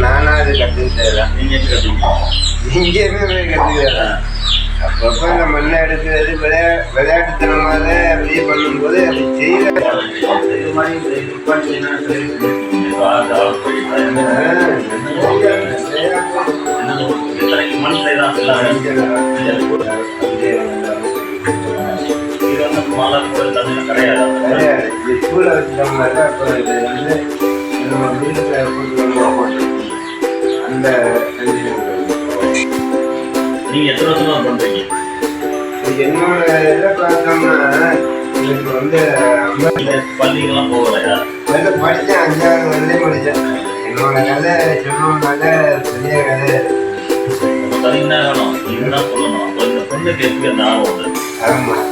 நானா அது கற்றுக்கிட்டதுதான். இங்கேயுமே போய் கற்றுக்கிறேன். அப்பப்போ இந்த மண்ணை எடுக்கிறது விளையாட்டுத்தனமாக அப்படியே பண்ணும்போது அப்படி செய்யல. ஸ்கூலை வச்சுட்டோம்னாக்கா அப்புறம் இது வந்து நம்ம வீட்டில் அந்த நீங்க எத்தனை வருஷமா பண்றீங்க? என்னோட இதை பார்த்தோம்னா எனக்கு வந்து பள்ளிக்கெல்லாம் போகலையா? படித்தேன், 5வது வந்து படித்தேன். என்னோட கதை சொன்னோம்னாக்க பெரிய கதை. பார்த்தீங்கன்னா இதுதான் சொல்லணும். அப்போ இந்த பொண்ணுக்கு எப்படி அந்த ஆர்வம் வந்து? ஆமாம்,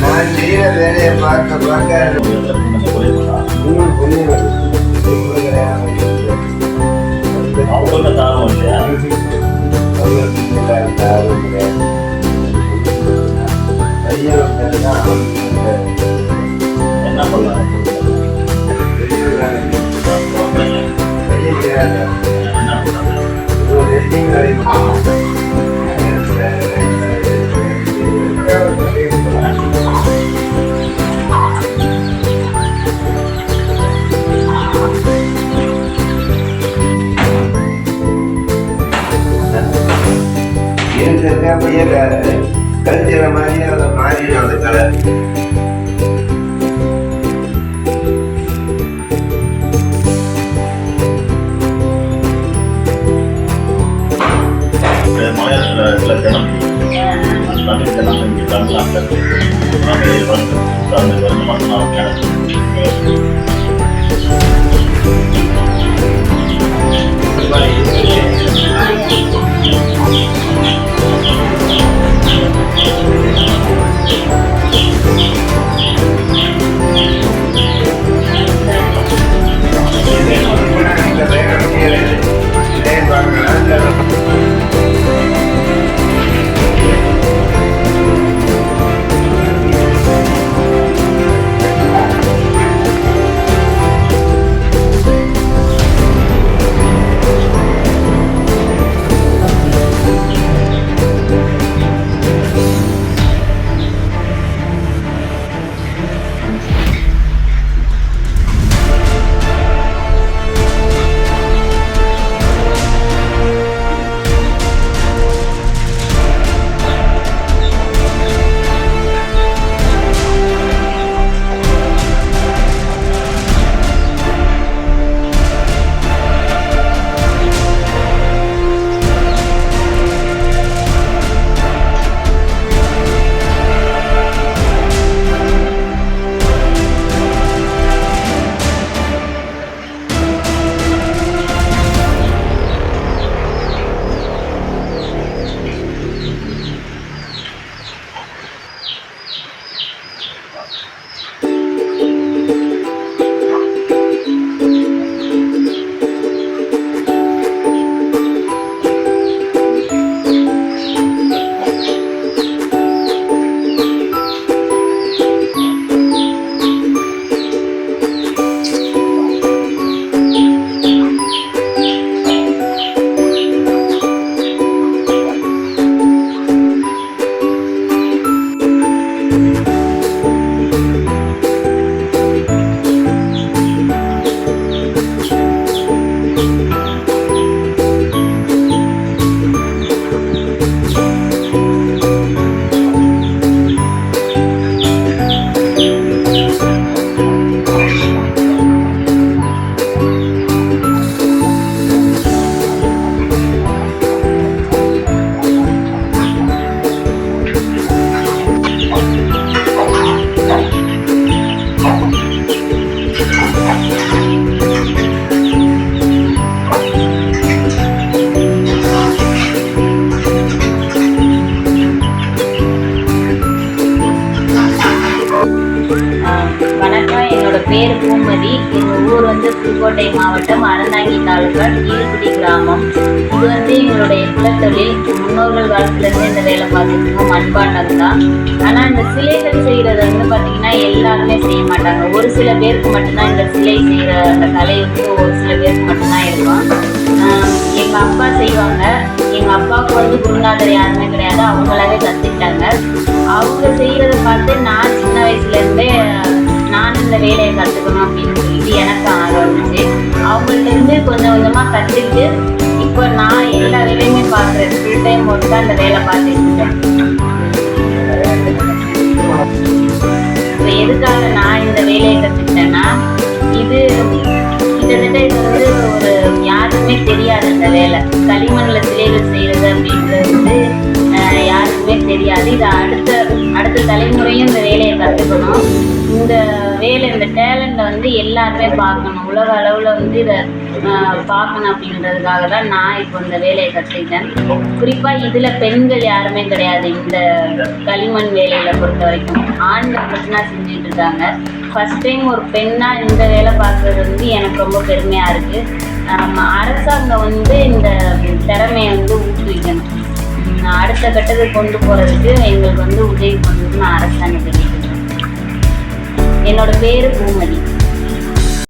நான் செய்கிற வேலையை பார்க்க பார்க்க அவங்க ஆர்வம் இல்லையா? என்ன பண்ணலாம்? அப்படியே கழிச்சிற மாதிரியே அதை மாறிடும் அந்த கலர். மலையாளத்தில் தினம் தமிழ் தினம் இங்கே தமிழ்நாட்டில் பேர் பூமதி. எங்கள் ஊர் வந்து புதுக்கோட்டை மாவட்டம் அறந்தாங்கி தாலுகா ஈடுபிடி கிராமம். இது வந்து எங்களுடைய குலத்தொழில். முன்னோர்கள் காலத்துலேருந்து இந்த வேலை பார்த்துருக்கோம். மண்பாண்டம் தான். ஆனால் இந்த சிலைகள் செய்கிறது வந்து பார்த்திங்கன்னா எல்லாருமே செய்ய மாட்டாங்க. ஒரு சில பேருக்கு மட்டும்தான் இந்த சிலை செய்கிற அந்த கலை வந்து ஒரு சில பேருக்கு மட்டும்தான் இருக்கும். செய்வாங்க. எங்கள் அப்பாவுக்கு வந்து குருநாதர் யாருமே கிடையாது, அவங்களாவே கற்றுக்கிட்டாங்க. அவங்க செய்கிறத பார்த்து நான் சின்ன வயசுலேருந்தே நான் இந்த வேலையை கற்றுக்கணும் அப்படின்னு சொல்லிட்டு எனக்கு ஆர்வம் இருந்துச்சு. அவங்கள்ட்டேருந்து கொஞ்சம் கொஞ்சமாக கற்றுக்கிட்டு இப்போ நான் எல்லா வேலையுமே பார்க்குறேன். ஃபுல் டைம் ஒர்க்காக அந்த வேலை பார்த்துட்டு இருக்கேன். இப்போ எதுக்காக நான் இந்த வேலையை கற்றுக்கிட்டேன்னா, இது கிட்டத்தட்ட இது வந்து ஒரு யாருக்குமே தெரியாது. இந்த வேலை களிமண்ணில் சிலைகள் செய்கிறது அப்படின்றது வந்து யாருக்குமே தெரியாது. இது அடுத்த தலைமுறையும் இந்த வேலையை கற்றுக்கணும். இந்த வேலை, இந்த டேலண்ட்டை வந்து எல்லாருமே பார்க்கணும். உலக அளவில் வந்து இதை பார்க்கணும் அப்படின்றதுக்காக தான் நான் இப்போ இந்த வேலையை கற்றுக்கிட்டேன். குறிப்பாக இதில் பெண்கள் யாருமே கிடையாது. இந்த களிமண் வேலையில் பொறுத்த வரைக்கும் ஆண்கள் மட்டும்தான் செஞ்சுட்டு இருக்காங்க. ஃபஸ்ட் டைம் ஒரு பெண்ணாக இந்த வேலை பார்க்குறது வந்து எனக்கு ரொம்ப பெருமையாக இருக்குது. அரசாங்கம் வந்து இந்த திறமையை வந்து ஊக்குவிக்கணும். அடுத்த கட்டத்துக்கு கொண்டு போகிறதுக்கு எங்களுக்கு வந்து உதவி பண்ணணும்னு நான் அரசாங்கத்தை கேட்டுக்கிறேன். என்னோட பேர் பூமதி.